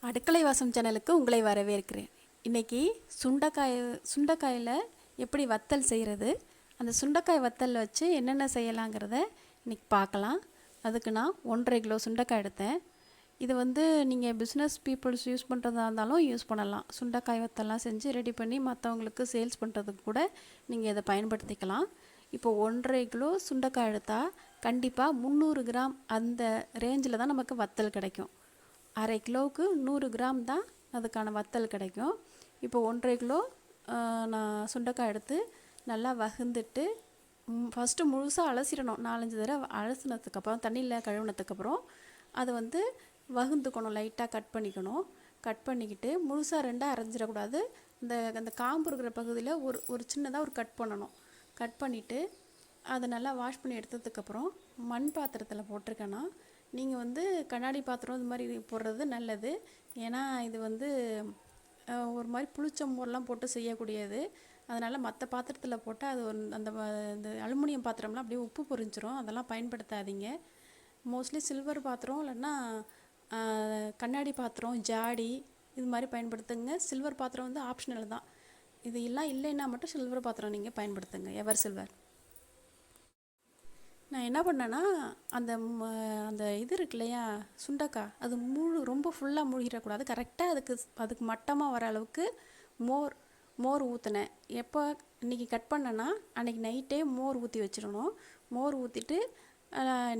அடுக்களை வாசம் சேனலுக்கு உங்களை வரவேற்கிறேன். இன்றைக்கி சுண்டைக்காயில் எப்படி வத்தல் செய்கிறது, அந்த சுண்டைக்காய் வத்தல் வச்சு என்னென்ன செய்யலாங்கிறத இன்றைக்கி பார்க்கலாம். அதுக்கு நான் 1.5 கிலோ சுண்டைக்காய் எடுத்தேன். இது நீங்கள் பிஸ்னஸ் பீப்புள்ஸ் யூஸ் பண்ணுறதா இருந்தாலும் யூஸ் பண்ணலாம். சுண்டைக்காய் வத்தல்லாம் செஞ்சு ரெடி பண்ணி மற்றவங்களுக்கு சேல்ஸ் பண்ணுறதுக்கு கூட நீங்கள் இதை பயன்படுத்திக்கலாம். இப்போ 1.5 கிலோ சுண்டைக்காய் எடுத்தால் கண்டிப்பாக 300 கிராம் அந்த ரேஞ்சில் தான் நமக்கு வத்தல் கிடைக்கும். 1/2 கிலோவுக்கு 100 கிராம் தான் அதுக்கான வத்தல் கிடைக்கும். இப்போ 1.5 கிலோ நான் சுண்டைக்காய் எடுத்து நல்லா வகுந்துட்டு ஃபஸ்ட்டு முழுசாக அலசிடணும். 4-5 தடவை அலசினதுக்கப்புறம் தண்ணியில் கழுவினதுக்கப்புறம் அதை வகுந்துக்கணும். லைட்டாக கட் பண்ணிக்கணும். கட் பண்ணிக்கிட்டு முழுசாக 2ஆக அரைஞ்சிடக்கூடாது. அந்த காம்பு இருக்கிற பகுதியில் ஒரு சின்னதாக கட் பண்ணணும். கட் பண்ணிவிட்டு அதை நல்லா வாஷ் பண்ணி எடுத்ததுக்கப்புறம் மண் பாத்திரத்தில் போட்டிருக்கேன்னா நீங்கள் கண்ணாடி பாத்திரம் இது மாதிரி போடுறது நல்லது. ஏன்னா இது ஒரு மாதிரி புளிச்ச மோர்லாம் போட்டு செய்யக்கூடியது. அதனால் மற்ற பாத்திரத்தில் போட்டால் அது அந்த அலுமினியம் பாத்திரம்லாம் அப்படியே உப்பு பொரிஞ்சிரும். அதெல்லாம் பயன்படுத்தாதீங்க. மோஸ்ட்லி சில்வர் பாத்திரம் இல்லைன்னா கண்ணாடி பாத்திரம், ஜாடி இது மாதிரி பயன்படுத்துங்க. சில்வர் பாத்திரம் ஆப்ஷனல் தான். இது எல்லாம் இல்லைன்னா மட்டும் சில்வர் பாத்திரம் நீங்கள் பயன்படுத்துங்க, எவர் சில்வர். நான் என்ன பண்ணேன்னா அந்த இது இருக்கு இல்லையா சுண்டைக்காய், அது ரொம்ப ஃபுல்லாக மூழ்கிடக்கூடாது. கரெக்டாக அதுக்கு மட்டமாக வர அளவுக்கு மோர் ஊற்றினேன். எப்போ இன்றைக்கி கட் பண்ணேன்னா அன்றைக்கி நைட்டே மோர் ஊற்றி வச்சிடணும். மோர் ஊற்றிட்டு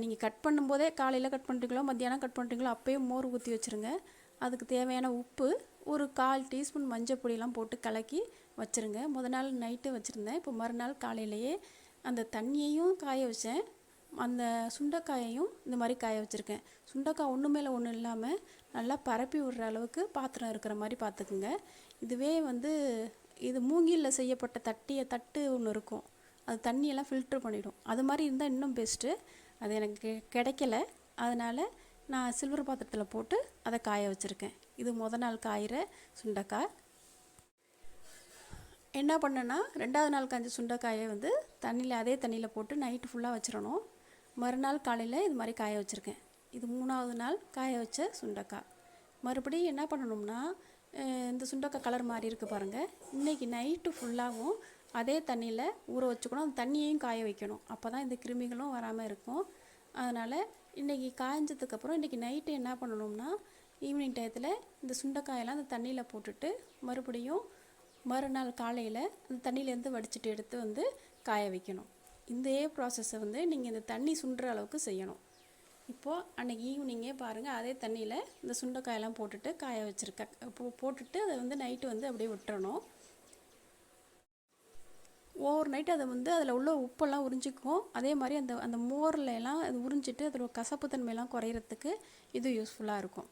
நீங்கள் கட் பண்ணும்போதே காலையில் கட் பண்ணுறீங்களோ மத்தியானம் கட் பண்ணுறீங்களோ அப்போயே மோர் ஊற்றி வச்சுருங்க. அதுக்கு தேவையான உப்பு, ஒரு 1/4 டீஸ்பூன் மஞ்சள் பொடியெல்லாம் போட்டு கலக்கி வச்சுருங்க. நாள் நைட்டு வச்சுருந்தேன். இப்போ மறுநாள் காலையிலையே அந்த தண்ணியையும் காய வச்சேன், அந்த சுண்டைக்காயையும் இந்த மாதிரி காய வச்சுருக்கேன். சுண்டைக்காய் ஒன்று மேலே ஒன்று இல்லாமல் நல்லா பரப்பி விடுற அளவுக்கு பாத்திரம் இருக்கிற மாதிரி பார்த்துக்குங்க. இதுவே இது மூங்கிலில் செய்யப்பட்ட தட்டு ஒன்று இருக்கும். அது தண்ணியெல்லாம் ஃபில்ட்ரு பண்ணிவிடும். அது மாதிரி இருந்தால் இன்னும் பெஸ்ட்டு. அது எனக்கு கிடைக்கல. அதனால் நான் சில்வர் பாத்திரத்தில் போட்டு அதை காய வச்சுருக்கேன். இது நாள் காயிற சுண்டைக்காய். என்ன பண்ணேன்னா 2வது நாள் காய்ஞ்ச சுண்டைக்காயை அதே தண்ணியில் போட்டு நைட்டு ஃபுல்லாக வச்சிடணும். மறுநாள் காலையில் இது மாதிரி காய வச்சுருக்கேன். இது 3வது நாள் காய வச்ச சுண்டைக்காய். மறுபடியும் என்ன பண்ணணும்னா இந்த சுண்டைக்காய் கலர் மாதிரி இருக்குது பாருங்கள். இன்றைக்கி நைட்டு ஃபுல்லாகவும் அதே தண்ணியில் ஊற வச்சுக்கணும். அந்த தண்ணியையும் காய வைக்கணும். அப்போ தான் இந்த கிருமிகளும் வராமல் இருக்கும். அதனால் இன்றைக்கி காய்ஞ்சதுக்கப்புறம் இன்றைக்கி நைட்டு என்ன பண்ணணும்னா ஈவினிங் டயத்தில் இந்த சுண்டைக்காயெல்லாம் அந்த தண்ணியில் போட்டுட்டு மறுபடியும் மறுநாள் காலையில் அந்த தண்ணியிலேருந்து வடிச்சிட்டு எடுத்து காய வைக்கணும். இதே ப்ராசஸை நீங்கள் இந்த தண்ணி சுண்டுற அளவுக்கு செய்யணும். இப்போது அன்றைக்கி ஈவினிங்கே பாருங்கள், அதே தண்ணியில் இந்த சுண்டைக்காயெல்லாம் போட்டுட்டு காய வச்சுருக்கேன். போட்டுட்டு அதை நைட்டு அப்படியே விட்டுறணும். ஓவர் நைட் அதை அதில் உள்ள உப்பெல்லாம் உறிஞ்சிக்கும். அதே மாதிரி அந்த மோரில் எல்லாம் அது உறிஞ்சிட்டு அதோட கசப்புத்தன்மையெல்லாம் குறையிறதுக்கு இது யூஸ்ஃபுல்லாக இருக்கும்.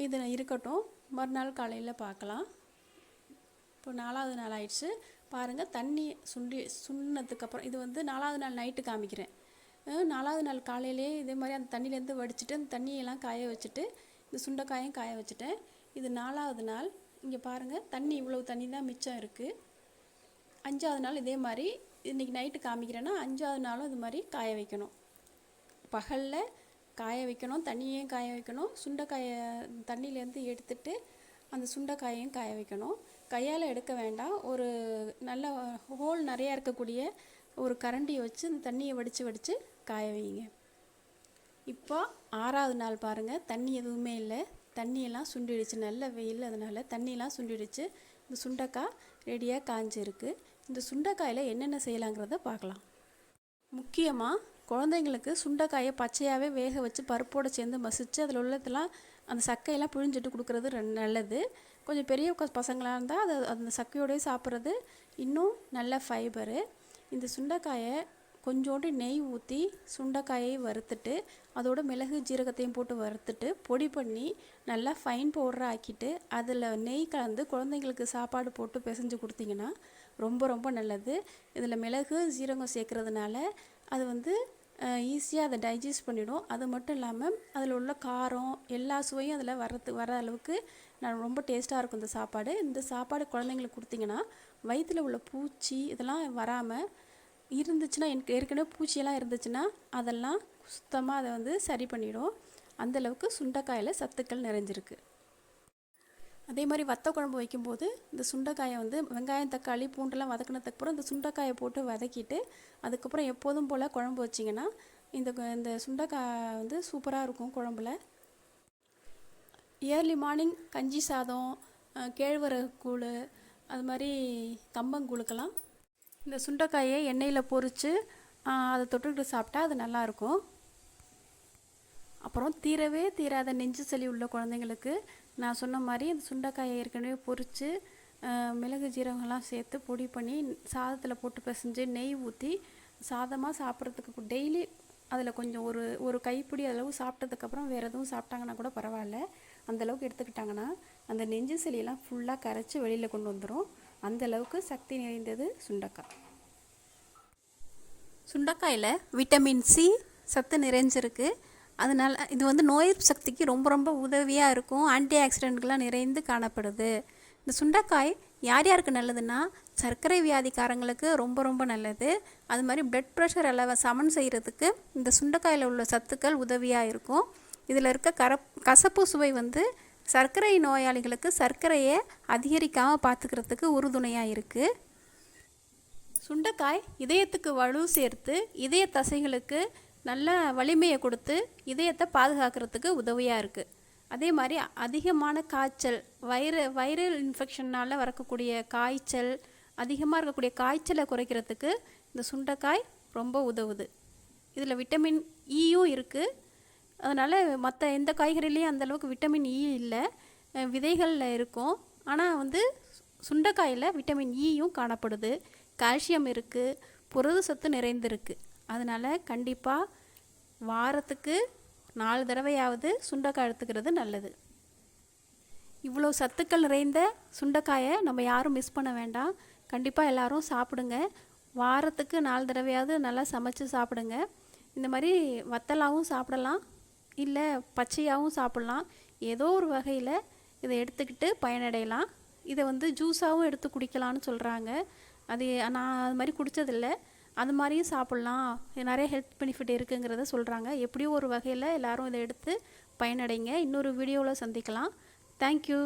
இது இருக்கட்டும், மறுநாள் காலையில் பார்க்கலாம். இப்போ 4வது நாள் ஆயிடுச்சு பாருங்கள். தண்ணி சுண்டினதுக்கப்புறம் இது 4வது நாள் நைட்டு காமிக்கிறேன். 4வது நாள் காலையிலே இதே மாதிரி அந்த தண்ணியிலேருந்து வடிச்சிட்டு அந்த தண்ணியெல்லாம் காய வச்சுட்டு இந்த சுண்டைக்காயும் காய வச்சுட்டேன். இது 4வது நாள். இங்கே பாருங்கள், தண்ணி இவ்வளவு தண்ணி தான் மிச்சம் இருக்குது. 5வது நாள் இதே மாதிரி இன்றைக்கி நைட்டு காமிக்கிறேன்னா 5வது நாளும் இது மாதிரி காய வைக்கணும். பகலில் காய வைக்கணும், தண்ணியையும் காய வைக்கணும். சுண்டைக்காயை தண்ணியிலேருந்து எடுத்துட்டு அந்த சுண்டைக்காயையும் காய வைக்கணும். கையால் எடுக்க வேண்டாம். ஒரு நல்ல ஹோல் நிறையா இருக்கக்கூடிய ஒரு கரண்டியை வச்சு இந்த தண்ணியை வடித்து காய வைங்க. இப்போ 6வது நாள் பாருங்கள், தண்ணி எதுவுமே இல்லை. தண்ணியெல்லாம் சுண்டிடுச்சு. நல்ல வெயில், அதனால் தண்ணியெல்லாம் சுண்டிடுச்சு. இந்த சுண்டைக்காய் ரெடியாக காஞ்சிருக்கு. இந்த சுண்டைக்காயில் என்னென்ன செய்யலாங்கிறத பார்க்கலாம். முக்கியமாக குழந்தைங்களுக்கு சுண்டைக்காயை பச்சையாகவே வேக வச்சு பருப்போடு சேர்ந்து மசித்து அதில் உள்ளதெல்லாம் அந்த சக்கையெல்லாம் பிழிஞ்சிட்டு கொடுக்குறது நல்லது. கொஞ்சம் பெரிய பசங்களாக இருந்தால் அந்த சக்கையோடய சாப்பிட்றது இன்னும் நல்ல ஃபைபரு. இந்த சுண்டைக்காயை கொஞ்சோண்டு நெய் ஊற்றி சுண்டைக்காயை வறுத்துட்டு அதோட மிளகு ஜீரகத்தையும் போட்டு வறுத்துட்டு பொடி பண்ணி நல்லா ஃபைன் பவுடராக ஆக்கிட்டு அதில் நெய் கலந்து குழந்தைங்களுக்கு சாப்பாடு போட்டு பிசைஞ்சு கொடுத்தீங்கன்னா ரொம்ப ரொம்ப நல்லது. இதில் மிளகு ஜீரகம் சேர்க்குறதுனால அது ஈஸியாக அதை டைஜஸ்ட் பண்ணிடும். அது மட்டும் இல்லாமல் அதில் உள்ள காரம் எல்லா சுவையும் அதில் வர அளவுக்கு ரொம்ப டேஸ்ட்டாக இருக்கும் இந்த சாப்பாடு. இந்த சாப்பாடு குழந்தைங்களுக்கு கொடுத்தீங்கன்னா வயிற்றில் உள்ள பூச்சி இதெல்லாம் வராமல் இருந்துச்சுன்னா, எனக்கு ஏற்கனவே பூச்சியெல்லாம் இருந்துச்சுன்னா அதெல்லாம் சுத்தமாக அதை சரி பண்ணிடும். அந்தளவுக்கு சுண்டைக்காயில் சத்துக்கள் நிறைஞ்சிருக்கு. அதே மாதிரி வத்த குழம்பு வைக்கும்போது இந்த சுண்டைக்காயை வந்து வெங்காயம் தக்காளி பூண்டெல்லாம் வதக்கினதுக்கப்புறம் இந்த சுண்டைக்காயை போட்டு வதக்கிட்டு அதுக்கப்புறம் எப்போதும் போல் குழம்பு வச்சிங்கன்னா இந்த சுண்டைக்காய் வந்து சூப்பராக இருக்கும் குழம்புல. ஏர்லி மார்னிங் கஞ்சி சாதம், கேழ்வரகு கூழ், அது மாதிரி கம்பங்கூழுக்கெல்லாம் இந்த சுண்டைக்காயை எண்ணெயில் பொரித்து அதை தொட்டுக்கிட்டு சாப்பிட்டா அது நல்லாயிருக்கும். அப்புறம் தீரவே தீராத நெஞ்சு சளி உள்ள குழந்தைங்களுக்கு நான் சொன்ன மாதிரி அந்த சுண்டைக்காயை ஏற்கனவே பொரித்து மிளகு ஜீரகம்லாம் சேர்த்து பொடி பண்ணி சாதத்தில் போட்டு பிசைஞ்சு நெய் ஊற்றி சாதமாக சாப்பிட்றதுக்கு டெய்லி அதில் கொஞ்சம் ஒரு கைப்பிடி அளவு சாப்பிட்டதுக்கப்புறம் வேறு எதுவும் சாப்பிட்டாங்கன்னா கூட பரவாயில்ல, அந்தளவுக்கு எடுத்துக்கிட்டாங்கன்னா அந்த நெஞ்சு சளியெல்லாம் ஃபுல்லாக கரைச்சி வெளியில் கொண்டு வந்துடும். அந்தளவுக்கு சக்தி நிறைந்தது சுண்டைக்காய். சுண்டைக்காயில் விட்டமின் சி சத்து நிறைஞ்சிருக்கு. அதனால் இது வந்து நோய் எதிர்ப்பு சக்திக்கு ரொம்ப ரொம்ப உதவியாக இருக்கும். ஆன்டி ஆக்சிடென்ட்கள்லாம் நிறைந்து காணப்படுது. இந்த சுண்டைக்காய் யார் யாருக்கு நல்லதுன்னா சர்க்கரை வியாதிக்காரங்களுக்கு ரொம்ப ரொம்ப நல்லது. அது மாதிரி பிளட் ப்ரெஷர் அளவை சமன் செய்கிறதுக்கு இந்த சுண்டைக்காயில் உள்ள சத்துக்கள் உதவியாக இருக்கும். இதில் இருக்க கசப்பு சுவை வந்து சர்க்கரை நோயாளிகளுக்கு சர்க்கரையை அதிகரிக்காமல் பார்த்துக்கிறதுக்கு உறுதுணையாக இருக்குது. சுண்டைக்காய் இதயத்துக்கு வலு சேர்த்து இதய தசைகளுக்கு நல்ல வலிமையை கொடுத்து இதயத்தை பாதுகாக்கிறதுக்கு உதவியாக இருக்குது. அதே மாதிரி அதிகமான காய்ச்சல், வைரல் இன்ஃபெக்ஷனால் வரக்கூடிய காய்ச்சல், அதிகமாக இருக்கக்கூடிய காய்ச்சலை குறைக்கிறதுக்கு இந்த சுண்டைக்காய் ரொம்ப உதவுது. இதில் விட்டமின் ஈயும் இருக்குது. அதனால் மற்ற எந்த காய்கறிலையும் அந்தளவுக்கு விட்டமின் ஈ இல்லை, விதைகளில் இருக்கும். ஆனால் வந்து சுண்டைக்காயில் விட்டமின் ஈயும் காணப்படுது, கால்சியம் இருக்குது, புரத சத்து நிறைந்திருக்கு. அதனால் கண்டிப்பாக வாரத்துக்கு 4 தடவையாவது சுண்டைக்காய் எடுத்துக்கிறது நல்லது. இவ்வளோ சத்துக்கள் நிறைந்த சுண்டைக்காயை நம்ம யாரும் மிஸ் பண்ண வேண்டாம். கண்டிப்பாக எல்லோரும் சாப்பிடுங்க. வாரத்துக்கு 4 தடவையாவது நல்லா சமைச்சு சாப்பிடுங்க. இந்த மாதிரி வத்தலாகவும் சாப்பிடலாம், இல்லை பச்சையாகவும் சாப்பிட்லாம். ஏதோ ஒரு வகையில் இதை எடுத்துக்கிட்டு பயனடையலாம். இதை வந்து ஜூஸாகவும் எடுத்து குடிக்கலான்னு சொல்கிறாங்க. நான் அது மாதிரி குடித்ததில்லை. அது மாதிரியும் சாப்பிட்லாம், நிறைய ஹெல்த் பெனிஃபிட் இருக்குங்கிறத சொல்கிறாங்க. எப்படியோ ஒரு வகையில் எல்லோரும் இதை எடுத்து பயனடைங்க. இன்னொரு வீடியோவில் சந்திக்கலாம். தேங்க்யூ.